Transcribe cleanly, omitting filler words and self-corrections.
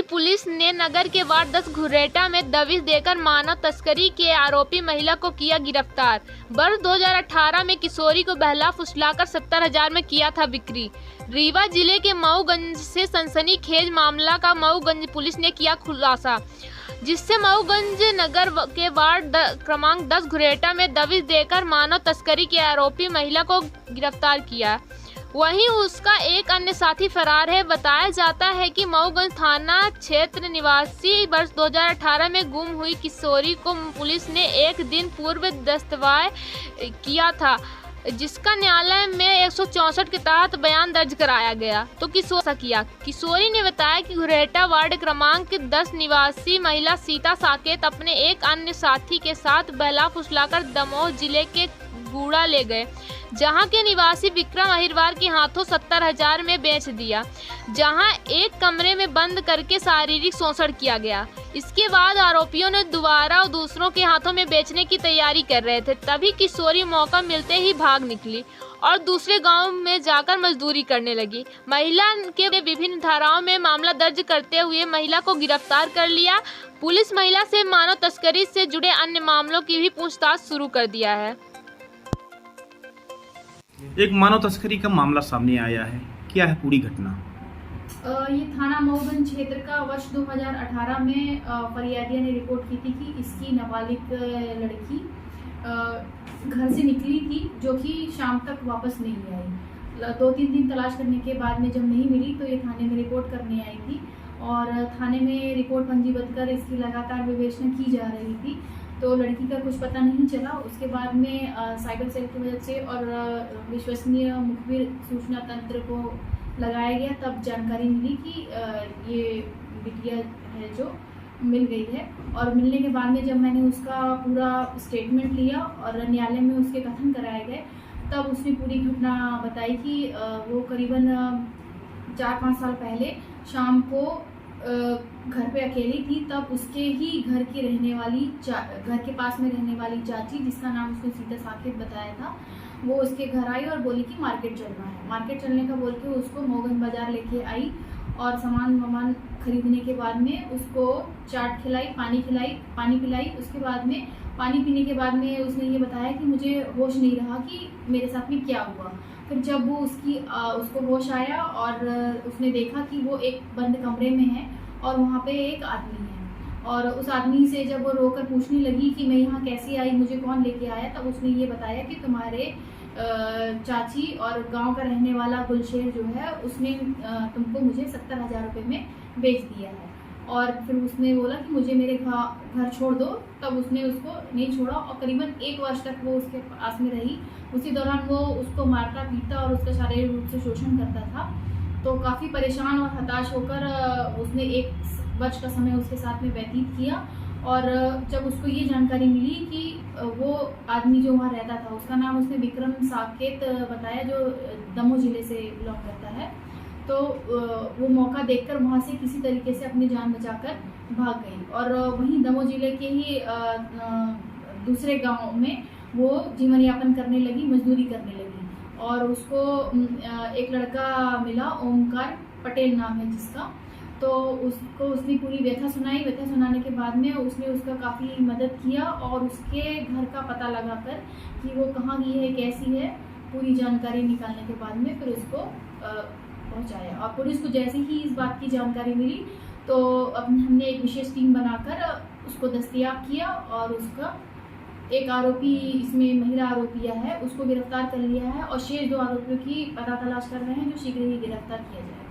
Police ने नगर के ward 10 घुरेटा में दबिश देकर मानव तस्करी के आरोपी महिला को किया गिरफ्तार। वर्ष 2018 में किशोरी को बहला फुसलाकर 70,000 में किया था बिक्री। रीवा जिले के मऊगंज से सनसनीखेज मामला का मऊगंज पुलिस ने किया खुलासा, जिससे मऊगंज नगर के वार्ड क्रमांक 10 घुरेटा में दबिश देकर मानव तस्करी के आरोपी महिला को गिरफ्तार किया। वहीं उसका एक अन्य साथी फरार है। बताया जाता है कि मऊगंज थाना क्षेत्र निवासी वर्ष 2018 में गुम हुई किशोरी को पुलिस ने एक दिन पूर्व दस्तवाय किया था, जिसका न्यायालय में 164 के तहत बयान दर्ज कराया गया। तो किशोरी ने बताया कि घुरेटा वार्ड क्रमांक 10 निवासी महिला सीता साकेत अपने एक अन्य साथी के साथ बहला फुसलाकर दमोह जिले के गूड़ा ले गए, जहां के निवासी विक्रम अहिरवार के हाथों 70,000 में बेच दिया, जहां एक कमरे में बंद करके शारीरिक शोषण किया गया। इसके बाद आरोपियों ने दोबारा दूसरों के हाथों में बेचने की तैयारी कर रहे थे। तभी किशोरी मौका मिलते ही भाग निकली और दूसरे गांव में जाकर मजदूरी करने लगी। महिला के विभिन्न धाराओं में मामला दर्ज करते हुए महिला को गिरफ्तार कर लिया। पुलिस महिला से मानव तस्करी से जुड़े अन्य मामलों की भी पूछताछ शुरू कर दिया है। एक मानव तस्करी का मामला सामने आया है, क्या है पूरी घटना? ये थाना मऊगंज क्षेत्र का वर्ष 2018 में फरियादिया ने रिपोर्ट की थी कि इसकी नाबालिग लड़की घर से निकली थी, जो कि शाम तक वापस नहीं आई। 2-3 दिन तलाश करने के बाद में जब नहीं मिली तो ये थाने में रिपोर्ट करने आई थी और थाने में रिपोर्ट पंजीबद्ध कर इसकी लगातार विवेचना की जा रही थी। तो लड़की का कुछ पता नहीं चला। उसके बाद में साइबर सेल की मदद से और विश्वसनीय मुखबिर सूचना तंत्र को लगाया गया, तब जानकारी मिली कि ये बिटिया है जो मिल गई है। और मिलने के बाद में जब मैंने उसका पूरा स्टेटमेंट लिया और न्यायालय में उसके कथन कराए गए, तब उसने पूरी घटना बताई कि वो करीबन 4-5 साल पहले शाम को घर पे अकेली थी। तब उसके ही घर के पास में रहने वाली चाची, जिसका नाम उसने सीता साकेत बताया था, वो उसके घर आई और बोली कि मार्केट चलना है। मार्केट चलने का बोल के उसको मऊगंज बाजार लेके आई और सामान खरीदने के बाद में उसको चाट खिलाई, पानी पिलाई। उसके बाद में पानी पीने के बाद में उसने ये बताया कि मुझे होश नहीं रहा कि मेरे साथ में क्या हुआ। फिर जब वो उसको होश आया और उसने देखा कि वो एक बंद कमरे में है और वहाँ पे एक आदमी है, और उस आदमी से जब वो रोकर पूछने लगी कि मैं यहाँ कैसे आई, मुझे कौन लेके आया, तब उसने ये बताया कि तुम्हारे चाची और गांव का रहने वाला गुलशेर जो है उसने तुमको मुझे 70,000 रुपये में बेच दिया है। और फिर उसने बोला कि मुझे मेरे घर छोड़ दो। तब उसने उसको नहीं छोड़ा और करीबन 1 वर्ष तक वो उसके पास में रही। उसी दौरान वो उसको मारता पीटता और उसका शारीरिक रूप से शोषण करता था। तो काफ़ी परेशान और हताश होकर उसने 1 वर्ष का समय उसके साथ में व्यतीत किया। और जब उसको ये जानकारी मिली कि वो आदमी जो वहाँ रहता था, उसका नाम उसने विक्रम साकेत बताया, जो दमोह जिले से बिलोंग करता है, तो वो मौका देखकर वहाँ से किसी तरीके से अपनी जान बचाकर भाग गई और वहीं दमोह जिले के ही दूसरे गांव में वो जीवन यापन करने लगी, मजदूरी करने लगी। और उसको एक लड़का मिला, ओमकार पटेल नाम है जिसका, तो उसने पूरी व्यथा सुनाई। व्यथा सुनाने के बाद में उसने उसका काफ़ी मदद किया और उसके घर का पता लगाकर कि वो कहाँ गई है, कैसी है, पूरी जानकारी निकालने के बाद में फिर उसको पहुंचाया। और पुलिस को जैसे ही इस बात की जानकारी मिली तो हमने एक विशेष टीम बनाकर उसको दस्तयाब किया और उसका एक आरोपी, इसमें महिला आरोपिया है, उसको गिरफ्तार कर लिया है और शेष 2 आरोपियों की पता तलाश कर रहे हैं, जो शीघ्र ही गिरफ्तार किया जाएगा।